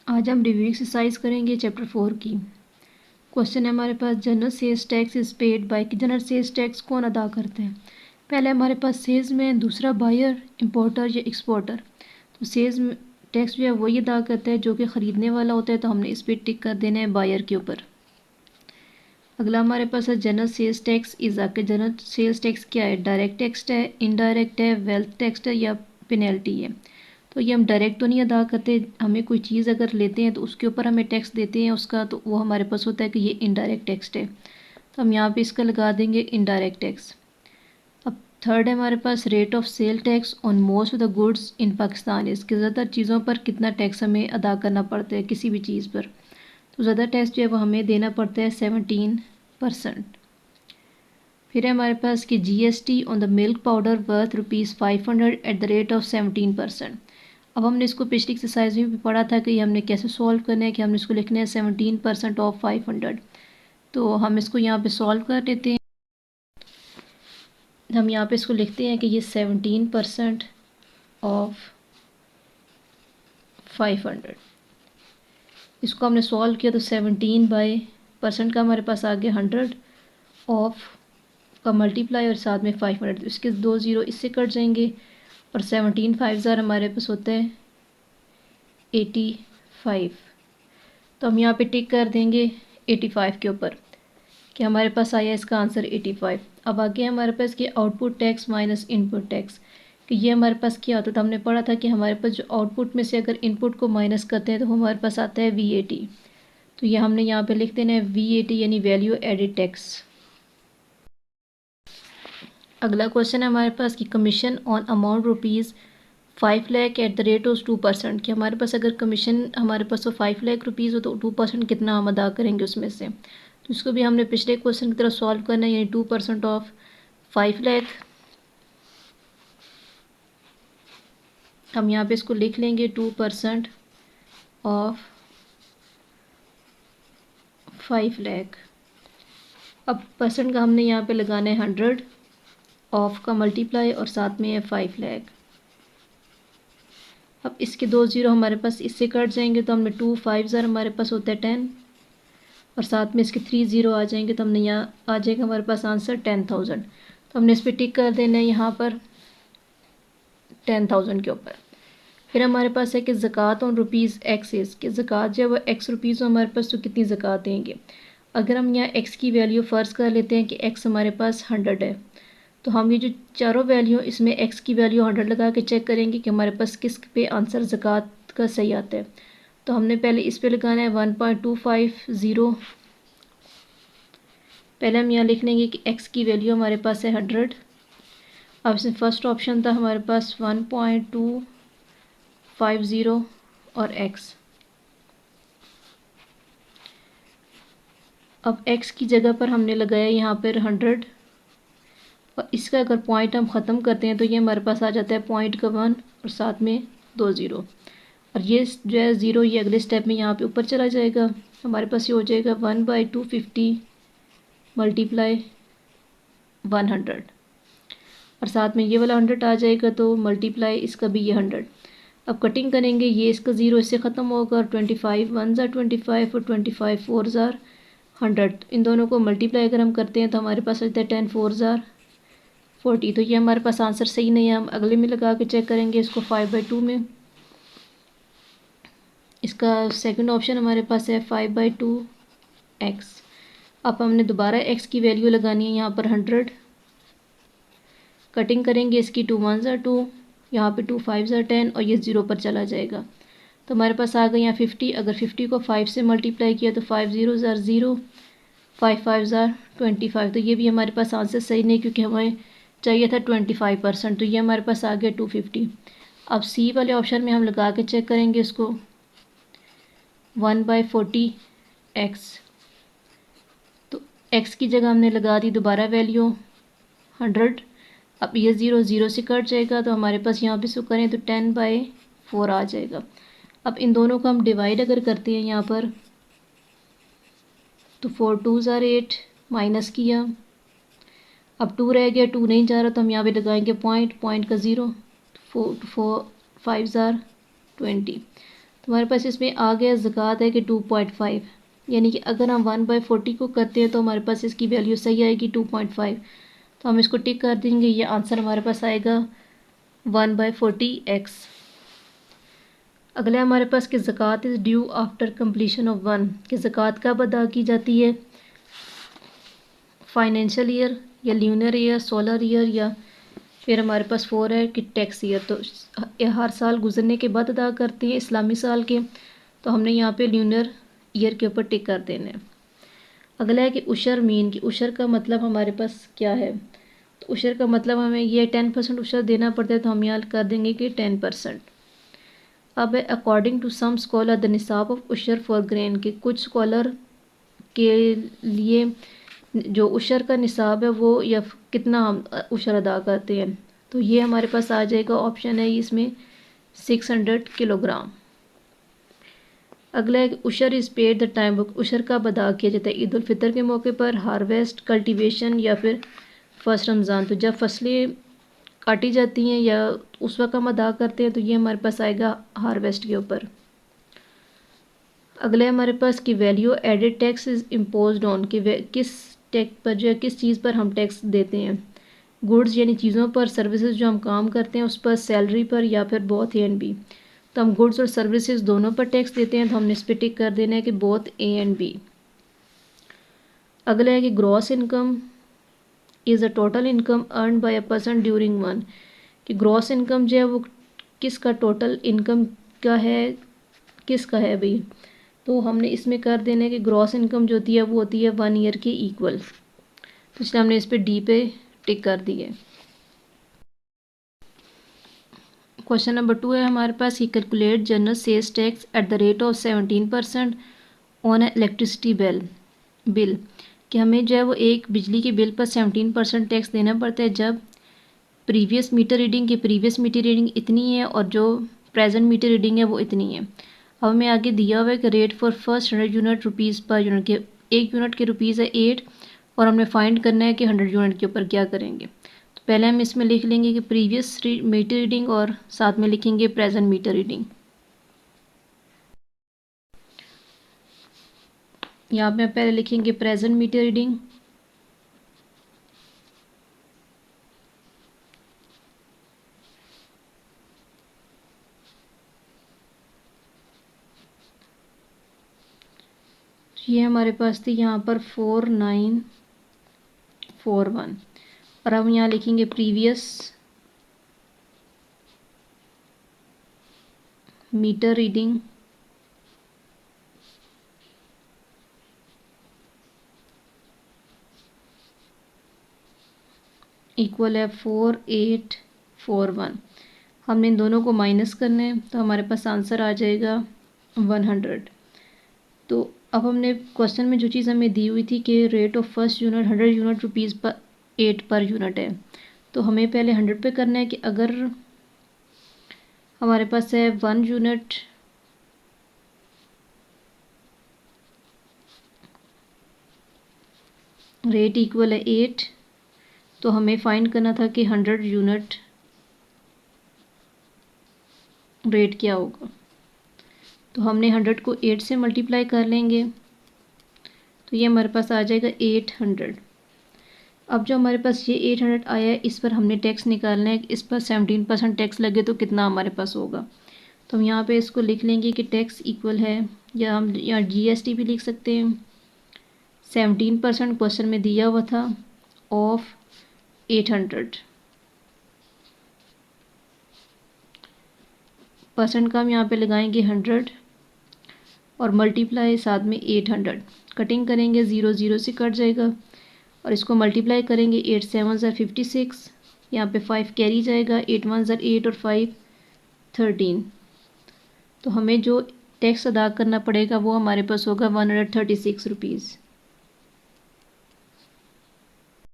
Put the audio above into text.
आज हम review exercise करेंगे चैप्टर 4 की। क्वेश्चन है हमारे पास, general sales tax is paid by, कि जनरल सेल्स टैक्स कौन अदा करते हैं। पहले हमारे पास सेल्स में, दूसरा बायर, इंपोर्टर या एक्सपोर्टर। तो सेल्स टैक्स जो है वही अदा करता है जो कि ख़रीदने वाला होता है, तो हमने इस पर टिक कर देना है बायर के ऊपर। अगला हमारे पास है जनरल सेल्स टैक्स इज आ, के जनरल सेल्स टैक्स क्या है, डायरेक्ट टैक्स है, इनडायरेक्ट है, वेल्थ टैक्स है या पेनल्टी है। तो ये हम डायरेक्ट तो नहीं अदा करते, हमें कोई चीज़ अगर लेते हैं तो उसके ऊपर हमें टैक्स देते हैं उसका, तो वो हमारे पास होता है कि ये इनडायरेक्ट टैक्स है। तो हम यहाँ पे इसका लगा देंगे इनडायरेक्ट टैक्स। अब थर्ड है हमारे पास rate of sale tax on most of the goods in Pakistan. इसके ज़्यादा चीज़ों पर कितना टैक्स हमें अदा करना पड़ता है किसी भी चीज़ पर। तो ज़्यादा टैक्स जो है वो हमें देना पड़ता है 17%। फिर है हमारे पास कि GST on the milk powder worth ₹500 eight the rate of 17%। अब हमने इसको पिछली एक्सरसाइज में भी पढ़ा था कि हमने कैसे सॉल्व करना है, कि हमने इसको लिखना है 17% ऑफ 500। तो हम इसको यहाँ पे सॉल्व कर लेते हैं। हम यहाँ पे इसको लिखते हैं कि ये 17% ऑफ 500। इसको हमने सॉल्व किया तो 17/% का हमारे पास आ गया 100, ऑफ का मल्टीप्लाई और साथ में 500, तो इसके 2 ज़ीरो इससे कट जाएंगे और 17 5,000 हमारे पास होता है 85। तो हम यहाँ पे टिक कर देंगे 85 के ऊपर कि हमारे पास आया इसका आंसर 85। अब आगे हमारे पास कि output tax minus input tax, कि ये हमारे पास क्या होता है। तो हमने पढ़ा था कि हमारे पास जो आउटपुट में से अगर इनपुट को माइनस करते हैं तो हमारे पास आता है VAT। तो ये हमने यहाँ पे लिख देना है VAT यानी वैल्यू एडिड टैक्स। अगला क्वेश्चन है हमारे पास कि commission on amount ₹5 lakh eight the rate of 2%, कि हमारे पास अगर कमीशन हमारे पास तो 5 लाख रुपीज़ हो तो 2% कितना हम अदा करेंगे उसमें से। तो इसको भी हमने पिछले क्वेश्चन की तरह सॉल्व करना है, यानी 2% ऑफ 5 लाख। हम यहाँ पे इसको लिख लेंगे 2% ऑफ 5 लाख। अब परसेंट का हमने यहाँ पे लगाना है 100, ऑफ का मल्टीप्लाई और साथ में है 5 लाख। अब इसके 2 ज़ीरो हमारे पास इससे कट जाएंगे, तो हमने 2 5,000 हमारे पास होता है 10 और साथ में इसके 3 ज़ीरो आ जाएंगे, तो हमने यहाँ आ जाएगा हमारे पास आंसर 10,000। तो हमने इस पर टिक कर देना है यहाँ पर 10,000 के ऊपर। फिर हमारे पास है कि ज़कात ऑन ₹X, कि ज़कात जब वो X रुपीज़ हो हमारे पास तो कितनी ज़कात देंगे। अगर हम यहाँ X की वैल्यू फ़र्ज़ कर लेते हैं कि X हमारे पास 100 है, तो हम ये जो चारों वैल्यू इसमें X की वैल्यू 100 लगा के चेक करेंगे कि हमारे पास किस पे आंसर ज़कात का सही आता है। तो हमने पहले इस पे लगाना है 1.250। पहले हम यहाँ लिख लेंगे कि X की वैल्यू हमारे पास है 100। अब इसमें फर्स्ट ऑप्शन था हमारे पास 1.250 और X। अब X की जगह पर हमने लगाया यहाँ पर 100 और इसका अगर पॉइंट हम ख़त्म करते हैं तो ये हमारे पास आ जाता है पॉइंट का 1 और साथ में 2 ज़ीरो, और ये जो है ज़ीरो ये अगले स्टेप में यहाँ पे ऊपर चला जाएगा। हमारे पास ये हो जाएगा 1/250 मल्टीप्लाई 100 और साथ में ये वाला 100 आ जाएगा, तो मल्टीप्लाई इसका भी ये 100। अब कटिंग करेंगे, ये इसका ज़ीरो इससे ख़त्म होगा और 25 1 ज़ार 25 और 25 4 ज़ार 100। इन दोनों को मल्टीप्लाई अगर हम करते हैं तो हमारे पास आता है 10 4 ज़ार 40। तो ये हमारे पास आंसर सही नहीं है, हम अगले में लगा के चेक करेंगे इसको 5/2 में। इसका सेकंड ऑप्शन हमारे पास है 5/2x। अब हमने दोबारा x की वैल्यू लगानी है यहाँ पर 100। कटिंग करेंगे इसकी 2 1 ज़ार 2, यहाँ पे 2 5 ज़ार 10 और ये ज़ीरो पर चला जाएगा। तो हमारे पास आ गया यहाँ 50। अगर 50 को 5 से मल्टीप्लाई किया तो 5 0 ज़ार 0, 5 5 ज़ार 25। तो ये भी हमारे पास आंसर सही नहीं, क्योंकि हमें चाहिए था 25%। तो ये हमारे पास आ गया 250। अब सी वाले ऑप्शन में हम लगा के चेक करेंगे इसको 1/40x। तो x की जगह हमने लगा दी दोबारा वैल्यू 100। अब ये ज़ीरो ज़ीरो से कट जाएगा, तो हमारे पास यहाँ पे इसको करें तो 10/4 आ जाएगा। अब इन दोनों को हम डिवाइड अगर करते हैं यहाँ पर, तो 4 2 ज़ार 8 माइनस किया, अब 2 रह गया, 2 नहीं जा रहा तो हम यहाँ पे लगाएंगे पॉइंट का 0, 4 4 5 ज़ार 20। तो हमारे पास इसमें आ गया ज़कात है कि 2.5, यानी कि अगर हम 1/40 को करते हैं तो हमारे पास इसकी वैल्यू सही आएगी 2.5। तो हम इसको टिक कर देंगे, ये आंसर हमारे पास आएगा 1/40x। अगला हमारे पास कि ज़कात is due after completion of 1, कि ज़कात कब अदा की जाती है, फाइनेंशियल ईयर या ल्यूनर ईयर, सोलर ईयर, या फिर हमारे पास 4 है कि टैक्स ईयर। तो हर साल गुजरने के बाद अदा करते हैं इस्लामी साल के, तो हमने यहाँ पे ल्यूनर ईयर के ऊपर टिक कर देना है। अगला है कि उशर मीन, कि उशर का मतलब हमारे पास क्या है। तो उशर का मतलब हमें ये 10% उशर देना पड़ता है, तो हम यहाँ कर देंगे कि 10%। अब according to some scholar the निसाब ऑफ उशर फॉर ग्रेन, के कुछ स्कॉलर के लिए जो उशर का निसाब है वो या कितना हम उशर अदा करते हैं, तो ये हमारे पास आ जाएगा, ऑप्शन है इसमें 600 किलोग्राम। अगला है कि उशर is paid the time book, उशर कब अदा किया जाता है, ईद उल फितर के मौके पर, हार्वेस्ट, कल्टीवेशन या फिर फर्स्ट रमज़ान। तो जब फसलें काटी जाती हैं या उस वक्त हम अदा करते हैं, तो ये हमारे पास आएगा हार्वेस्ट के ऊपर। अगला है हमारे पास कि value added tax is imposed on, कि किस टैक्स पर जो है किस चीज़ पर हम टैक्स देते हैं, गुड्स यानी चीज़ों पर, सर्विसेज जो हम काम करते हैं उस पर, सैलरी पर, या फिर बोथ ए एंड बी। तो हम गुड्स और सर्विसेज दोनों पर टैक्स देते हैं, तो हमने इस पर टिक कर देना है कि बोथ ए एंड बी। अगला है कि gross income is a total income earn by a person during one, कि ग्रॉस इनकम जो है वो किसका टोटल इनकम का है, किसका है भाई। तो हमने इसमें कर देना है कि ग्रॉस इनकम जो होती है वो होती है 1 ईयर के इक्वल, तो इसलिए हमने इस पर डी पे टिक कर दी है। क्वेश्चन नंबर 2 है हमारे पास, he calculate general sales tax at the rate of 17% on electricity bill, कि हमें जो है वो एक बिजली के बिल पर 17% टैक्स देना पड़ता है जब प्रीवियस मीटर रीडिंग इतनी है और जो प्रेजेंट मीटर रीडिंग है वो इतनी है। अब हमें आगे दिया हुआ है कि rate for first 100 unit rupees per unit, के 1 यूनिट के रुपीज़ है 8, और हमने फाइंड करना है कि 100 यूनिट के ऊपर क्या करेंगे। तो पहले हम इसमें लिख लेंगे कि प्रीवियस मीटर रीडिंग और साथ में लिखेंगे प्रेजेंट मीटर रीडिंग। यहाँ पे पहले लिखेंगे प्रेजेंट मीटर रीडिंग, ये हमारे पास थी यहाँ पर 4941, और हम यहाँ लिखेंगे प्रीवियस मीटर रीडिंग इक्वल है 4841। हमने इन दोनों को माइनस करना है, तो हमारे पास आंसर आ जाएगा 100। तो अब हमने क्वेश्चन में जो चीज़ हमें दी हुई थी कि rate of first unit 100 unit rupees पर 8 पर यूनिट है, तो हमें पहले 100 पे करना है कि अगर हमारे पास है 1 यूनिट रेट इक्वल है 8, तो हमें फाइंड करना था कि 100 यूनिट रेट क्या होगा। तो हमने 100 को 8 से मल्टीप्लाई कर लेंगे, तो ये हमारे पास आ जाएगा 800। अब जो हमारे पास ये 800 आया है, इस पर हमने टैक्स निकालना है, इस पर 17% टैक्स लगे तो कितना हमारे पास होगा। तो हम यहाँ पे इसको लिख लेंगे कि टैक्स इक्वल है, या हम यहाँ GST भी लिख सकते हैं, 17% क्वेश्चन में दिया हुआ था ऑफ 800, परसेंट का हम यहाँ पे लगाएंगे 100 और मल्टीप्लाई साथ में 800, कटिंग करेंगे 0 0 से कट जाएगा, और इसको मल्टीप्लाई करेंगे 8 7 ज़ा 56, यहाँ पे 5 कैरी जाएगा, 8 1 ज़ा 8 और 5 13। तो हमें जो टैक्स अदा करना पड़ेगा वो हमारे पास होगा 136 रुपीज़।